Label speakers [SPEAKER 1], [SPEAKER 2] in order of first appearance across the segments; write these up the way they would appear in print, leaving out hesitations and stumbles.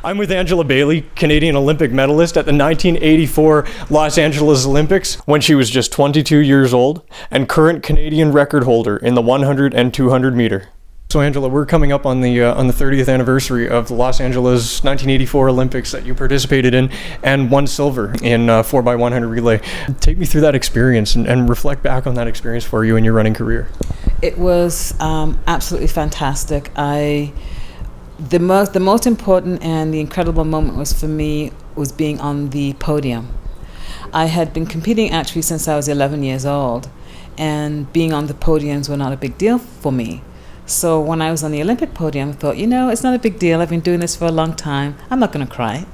[SPEAKER 1] I'm with Angela Bailey, Canadian Olympic medalist at the 1984 Los Angeles Olympics when she was just 22 years old, and current Canadian record holder in the 100 and 200 meter. So Angela, we're coming up on the 30th anniversary of the Los Angeles 1984 Olympics that you participated in and won silver in 4x100 relay. Take me through that experience and reflect back on that experience for you in your running career.
[SPEAKER 2] It was absolutely fantastic. The most important and the incredible moment was for me was being on the podium. I had been competing actually since I was 11 years old, and being on the podiums were not a big deal for me. So when I was on the Olympic podium, I thought, it's not a big deal. I've been doing this for a long time. I'm not going to cry.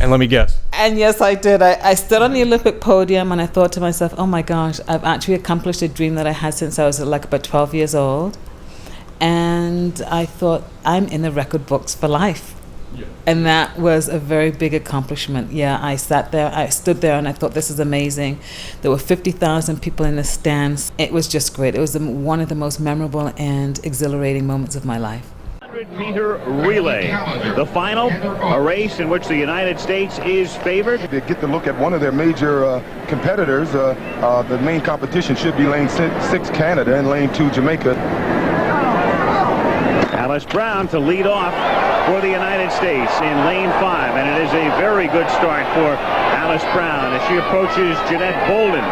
[SPEAKER 1] And let me guess.
[SPEAKER 2] And yes, I did. I stood on the Olympic podium and I thought to myself, oh my gosh, I've actually accomplished a dream that I had since I was like about 12 years old. And I thought, I'm in the record books for life. Yeah. And that was a very big accomplishment. Yeah, I stood there and I thought, this is amazing. There were 50,000 people in the stands. It was just great. It was one of the most memorable and exhilarating moments of my life.
[SPEAKER 3] 100-meter relay. The final, a race in which the United States is favored.
[SPEAKER 4] They get to look at one of their major competitors. The main competition should be lane 6 Canada and lane 2 Jamaica.
[SPEAKER 3] Alice Brown to lead off for the United States in lane 5, and it is a very good start for Alice Brown as she approaches Jeanette Bolden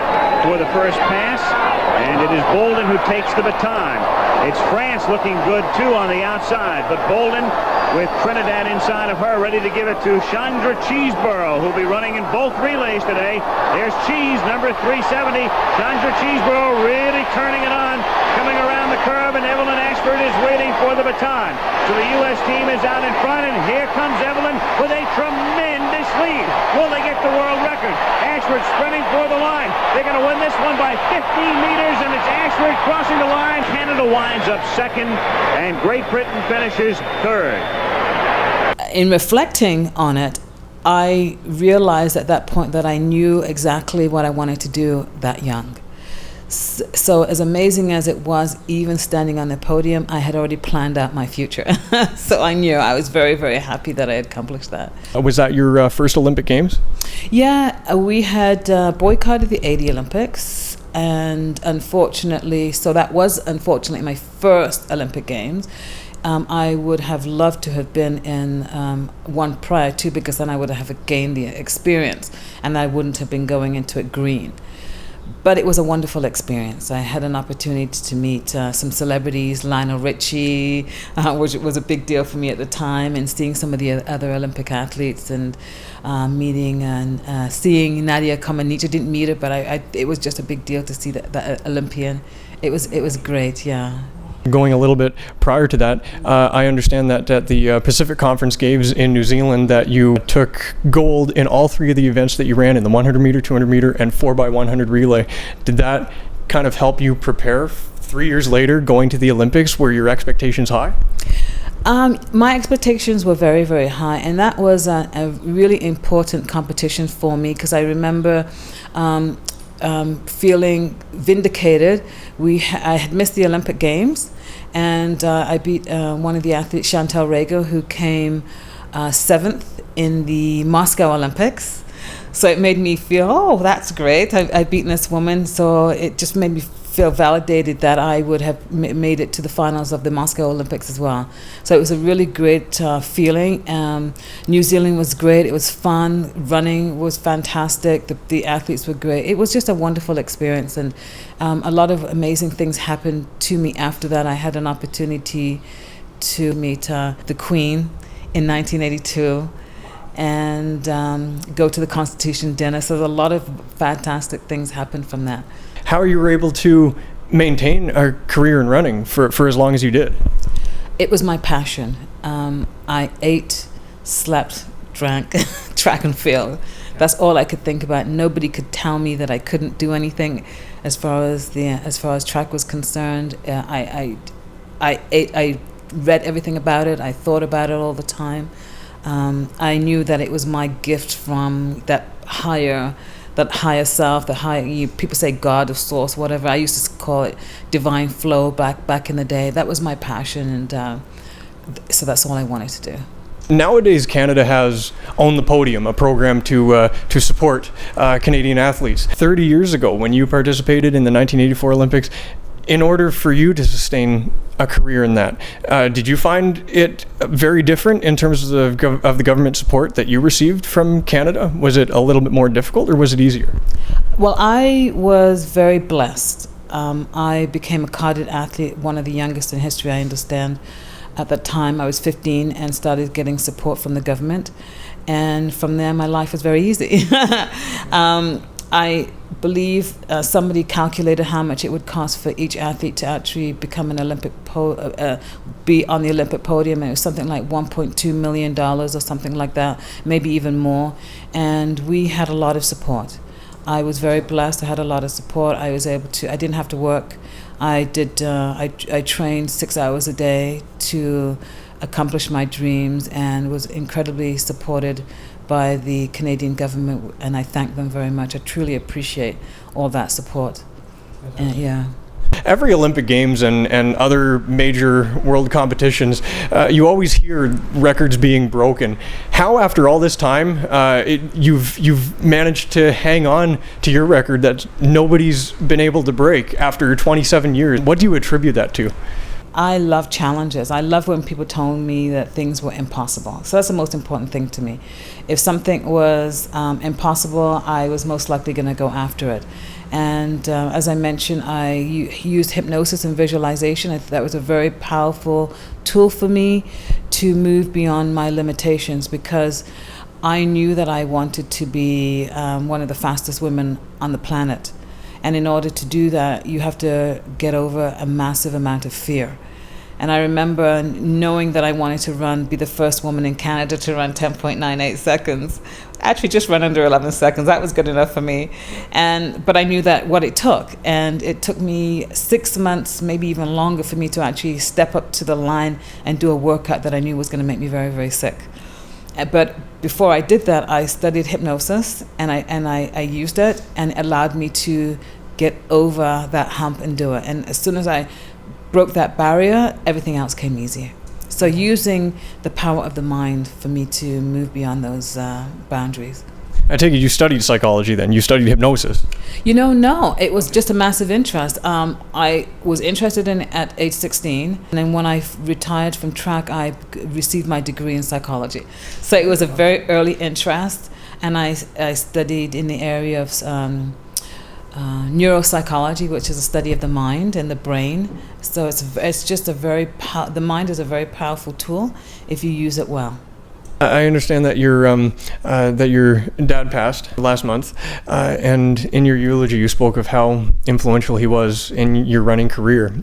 [SPEAKER 3] for the first pass, and it is Bolden who takes the baton. It's France looking good too on the outside, but Bolden with Trinidad inside of her, ready to give it to Chandra Cheeseborough, who'll be running in both relays today. There's Cheese, number 370. Chandra Cheeseborough really turning it on, coming around the curve, and Evelyn Ashford is waiting for the baton. So the U.S. team is out in front, and here comes Evelyn with a tremendous lead. Will they get the world record? Ashford sprinting for the line. They're going to win this one by 15 meters, and it's Ashford crossing the line. Canada winds up second, and Great Britain finishes third.
[SPEAKER 2] In reflecting on it, I realized at that point that I knew exactly what I wanted to do that young. So as amazing as it was, even standing on the podium, I had already planned out my future. So I knew I was very, very happy that I had accomplished that.
[SPEAKER 1] Was that your first Olympic Games?
[SPEAKER 2] Yeah, we had boycotted the 80 Olympics. And unfortunately, so that was unfortunately my first Olympic Games. I would have loved to have been in one prior to, because then I would have gained the experience and I wouldn't have been going into it green. But it was a wonderful experience. I had an opportunity to meet some celebrities, Lionel Richie, which was a big deal for me at the time, and seeing some of the other Olympic athletes, and meeting and seeing Nadia Comaneci. Didn't meet her, but it was just a big deal to see that Olympian. It was great, yeah.
[SPEAKER 1] Going a little bit prior to that, I understand that at the Pacific Conference Games in New Zealand that you took gold in all 3 of the events that you ran in the 100 meter, 200 meter, and 4x100 relay. Did that kind of help you prepare 3 years later going to the Olympics? Were your expectations high?
[SPEAKER 2] My expectations were very, very high, and that was a really important competition for me, because I remember feeling vindicated. I had missed the Olympic Games, and I beat one of the athletes, Chantal Rego, who came 7th in the Moscow Olympics. So it made me feel, oh, that's great. I've beaten this woman. So it just made me feel validated that I would have made it to the finals of the Moscow Olympics as well. So it was a really great feeling. New Zealand was great. It was fun. Running was fantastic. The athletes were great. It was just a wonderful experience, and a lot of amazing things happened to me after that. I had an opportunity to meet the Queen in 1982 and go to the Constitution dinner. So a lot of fantastic things happened from that.
[SPEAKER 1] How you were able to maintain a career in running for as long as you did?
[SPEAKER 2] It was my passion. I ate, slept, drank, track and field. That's all I could think about. Nobody could tell me that I couldn't do anything as far as track was concerned. I read everything about it. I thought about it all the time. I knew that it was my gift from that higher self, people say God or source, whatever. I used to call it divine flow back in the day. That was my passion, and so that's all I wanted to do.
[SPEAKER 1] Nowadays, Canada has Own the Podium, a program to support Canadian athletes. 30 years ago, when you participated in the 1984 Olympics, in order for you to sustain a career in that, did you find it very different in terms of the government support that you received from Canada? Was it a little bit more difficult, or was it easier?
[SPEAKER 2] Well, I was very blessed. I became a cadet athlete, one of the youngest in history, I understand. At that time, I was 15 and started getting support from the government. And from there, my life was very easy. I believe somebody calculated how much it would cost for each athlete to actually become an be on the Olympic podium. It was something like $1.2 million or something like that, maybe even more. And we had a lot of support. I was very blessed. I had a lot of support. I didn't have to work. I trained 6 hours a day to accomplish my dreams, and was incredibly supported by the Canadian government, and I thank them very much. I truly appreciate all that support. Yeah.
[SPEAKER 1] Every Olympic Games and other major world competitions, you always hear records being broken. How, after all this time, you've managed to hang on to your record that nobody's been able to break after 27 years? What do you attribute that to?
[SPEAKER 2] I love challenges. I love when people told me that things were impossible. So that's the most important thing to me. If something was impossible, I was most likely going to go after it. And as I mentioned, I used hypnosis and visualization. That was a very powerful tool for me to move beyond my limitations, because I knew that I wanted to be one of the fastest women on the planet. And in order to do that, you have to get over a massive amount of fear. And I remember knowing that I wanted to be the first woman in Canada to run 10.98 seconds. Actually, just run under 11 seconds. That was good enough for me. But I knew that what it took. And it took me 6 months, maybe even longer, for me to actually step up to the line and do a workout that I knew was going to make me very, very sick. But before I did that, I studied hypnosis, and I used it, and it allowed me to get over that hump and do it. And as soon as I broke that barrier, everything else came easier. So using the power of the mind for me to move beyond those boundaries.
[SPEAKER 1] I take it you studied psychology then. You studied hypnosis.
[SPEAKER 2] No, it was just a massive interest. I was interested in it at age 16. And then when I retired from track, I received my degree in psychology. So it was a very early interest. And I studied in the area of neuropsychology, which is a study of the mind and the brain. So it's just the mind is a very powerful tool if you use it well.
[SPEAKER 1] I understand that your dad passed last month, and in your eulogy you spoke of how influential he was in your running career.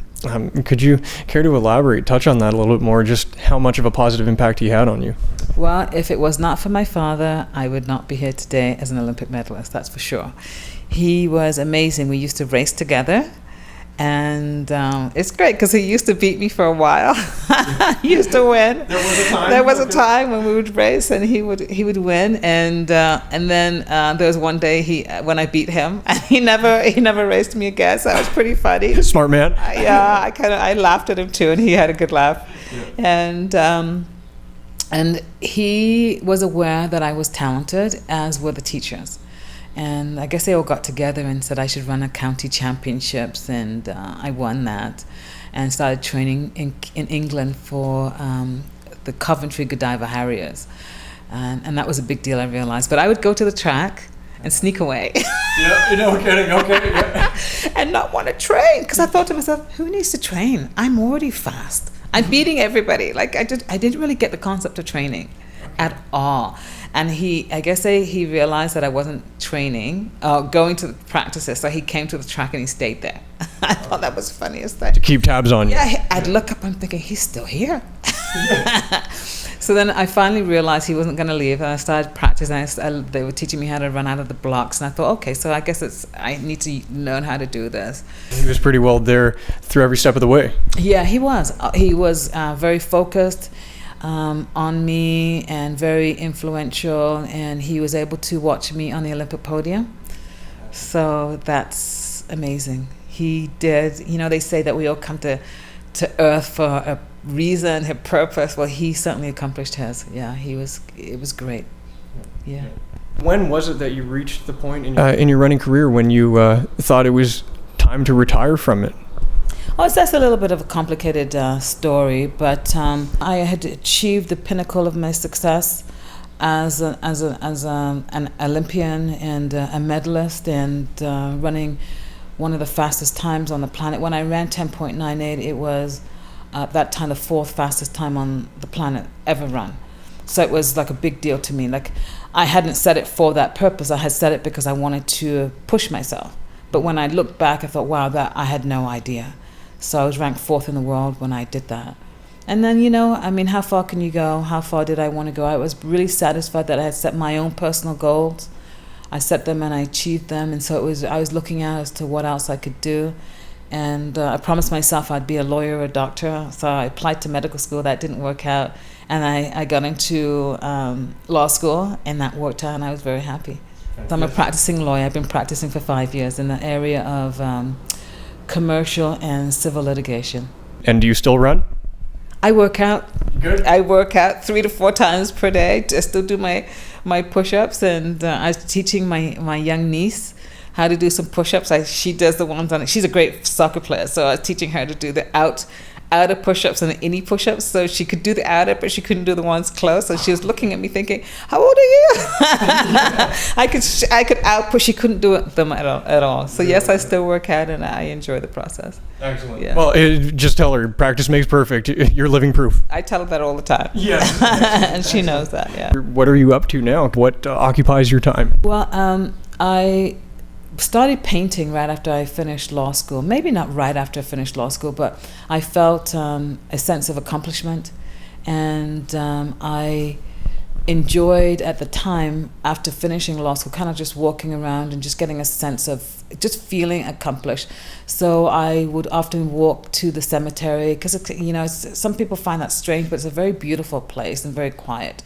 [SPEAKER 1] Could you care to elaborate, touch on that a little bit more, just how much of a positive impact he had on you?
[SPEAKER 2] Well, if it was not for my father, I would not be here today as an Olympic medalist, that's for sure. He was amazing. We used to race together. And it's great because he used to beat me for a while. He used to win. There was a time when we would race, and he would win. And then there was one day when I beat him, and he never raced me again. So that was pretty funny.
[SPEAKER 1] Smart man.
[SPEAKER 2] I laughed at him too, and he had a good laugh. Yeah. And he was aware that I was talented, as were the teachers. And I guess they all got together and said I should run a county championships, and I won that, and started training in England for the Coventry Godiva Harriers, and that was a big deal, I realized. But I would go to the track and sneak away.
[SPEAKER 1] Yeah, no kidding. Okay. Yeah.
[SPEAKER 2] And not want to train, because I thought to myself, who needs to train? I'm already fast. I'm beating everybody. Like I didn't really get the concept of training at all. And I guess he realized that I wasn't training, going to the practices, so he came to the track and he stayed there. I thought that was the funniest thing.
[SPEAKER 1] To keep tabs on you.
[SPEAKER 2] Yeah, I'd look up, I'm thinking, he's still here. So then I finally realized he wasn't going to leave, and I started practicing. They were teaching me how to run out of the blocks, and I thought, okay, so I guess I need to learn how to do this.
[SPEAKER 1] He was pretty well there through every step of the way.
[SPEAKER 2] Yeah, he was. He was very focused on me and very influential, and he was able to watch me on the Olympic podium. So that's amazing. He did. They say that we all come to Earth for reason, her purpose, well, he certainly accomplished his. Yeah, it was great. Yeah.
[SPEAKER 1] When was it that you reached the point in your running career when you thought it was time to retire from it?
[SPEAKER 2] Oh, that's a little bit of a complicated story, but I had achieved the pinnacle of my success as an Olympian and a medalist, and running one of the fastest times on the planet. When I ran 10.98, it was at that time the fourth fastest time on the planet ever run. So it was like a big deal to me. Like, I hadn't said it for that purpose. I had said it because I wanted to push myself. But when I looked back, I thought, wow, that I had no idea. So I was ranked fourth in the world when I did that. And then, how far can you go? How far did I want to go? I was really satisfied that I had set my own personal goals. I set them and I achieved them. And so I was looking out as to what else I could do. And I promised myself I'd be a lawyer or a doctor. So I applied to medical school. That didn't work out. And I got into law school, and that worked out, and I was very happy. So I'm a practicing lawyer. I've been practicing for 5 years in the area of commercial and civil litigation.
[SPEAKER 1] And do you still run?
[SPEAKER 2] I work out.
[SPEAKER 1] Good.
[SPEAKER 2] I work out 3 to 4 times per day. I still do my push-ups, and I was teaching my young niece how to do some push-ups. She does the ones on it. She's a great soccer player, so I was teaching her to do the outer push-ups and the innie push-ups, so she could do the outer, but she couldn't do the ones close. So she was looking at me thinking, "How old are you?" I could outpush. She couldn't do them at all. So yes, I still work out, and I enjoy the process.
[SPEAKER 1] Excellent.
[SPEAKER 2] Yeah.
[SPEAKER 1] Well, just tell her practice makes perfect. You're living proof.
[SPEAKER 2] I tell her that all the time.
[SPEAKER 1] Yes.
[SPEAKER 2] And she knows that. Yeah.
[SPEAKER 1] What are you up to now? What occupies your time?
[SPEAKER 2] Well, I started painting right after I finished law school. Maybe not right after I finished law school, but I felt a sense of accomplishment, and I enjoyed at the time, after finishing law school, kind of just walking around and just getting a sense of just feeling accomplished. So I would often walk to the cemetery, because some people find that strange, but it's a very beautiful place and very quiet.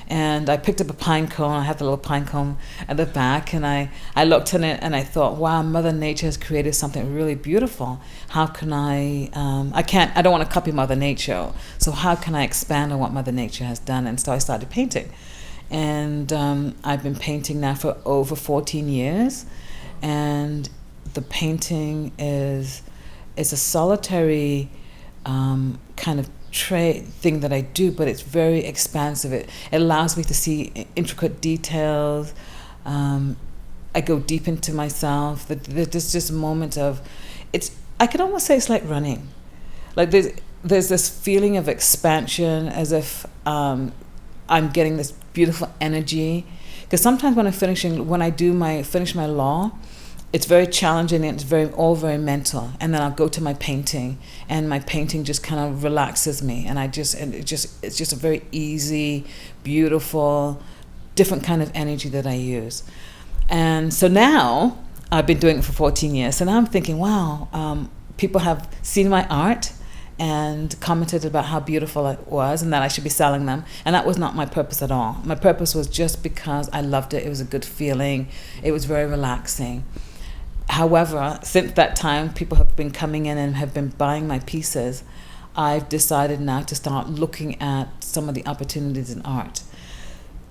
[SPEAKER 2] And I picked up a pine cone. I had the little pine cone at the back, and I looked at it and I thought, wow, Mother Nature has created something really beautiful. How can I don't want to copy Mother Nature. So how can I expand on what Mother Nature has done? And so I started painting. And I've been painting now for over 14 years. And the painting is a solitary kind of thing that I do, but it's very expansive. It allows me to see intricate details. I go deep into myself. There's just a moment of I could almost say it's like running. Like there's this feeling of expansion, as if I'm getting this beautiful energy. Because sometimes when I finish my law, it's very challenging, and it's all very mental. And then I'll go to my painting, and my painting just kind of relaxes me. And it's just a very easy, beautiful, different kind of energy that I use. And so now I've been doing it for 14 years. So now I'm thinking, wow, people have seen my art and commented about how beautiful it was, and that I should be selling them. And that was not my purpose at all. My purpose was just because I loved it. It was a good feeling. It was very relaxing. However, since that time, people have been coming in and have been buying my pieces. I've decided now to start looking at some of the opportunities in art.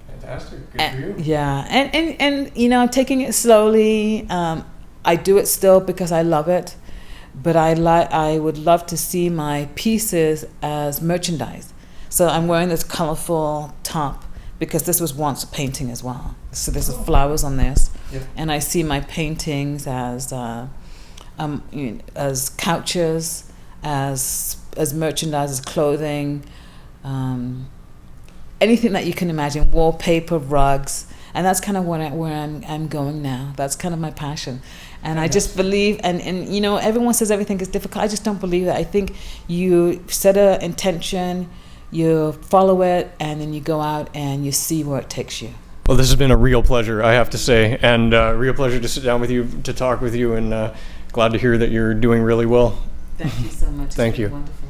[SPEAKER 1] Fantastic. Good for you.
[SPEAKER 2] Yeah. And I'm taking it slowly. I do it still because I love it. But I would love to see my pieces as merchandise. So I'm wearing this colorful top because this was once a painting as well. So there's flowers on this. Yeah. And I see my paintings as couches, as merchandise, as clothing, anything that you can imagine, wallpaper, rugs. And that's kind of where I'm going now. That's kind of my passion. And I just believe, and everyone says everything is difficult. I just don't believe that. I think you set an intention, you follow it, and then you go out and you see where it takes you.
[SPEAKER 1] Well, this has been a real pleasure, I have to say, and real pleasure to sit down with you, to talk with you, and glad to hear that you're doing really well.
[SPEAKER 2] Thank you so much.
[SPEAKER 1] Thank you.
[SPEAKER 2] Wonderful.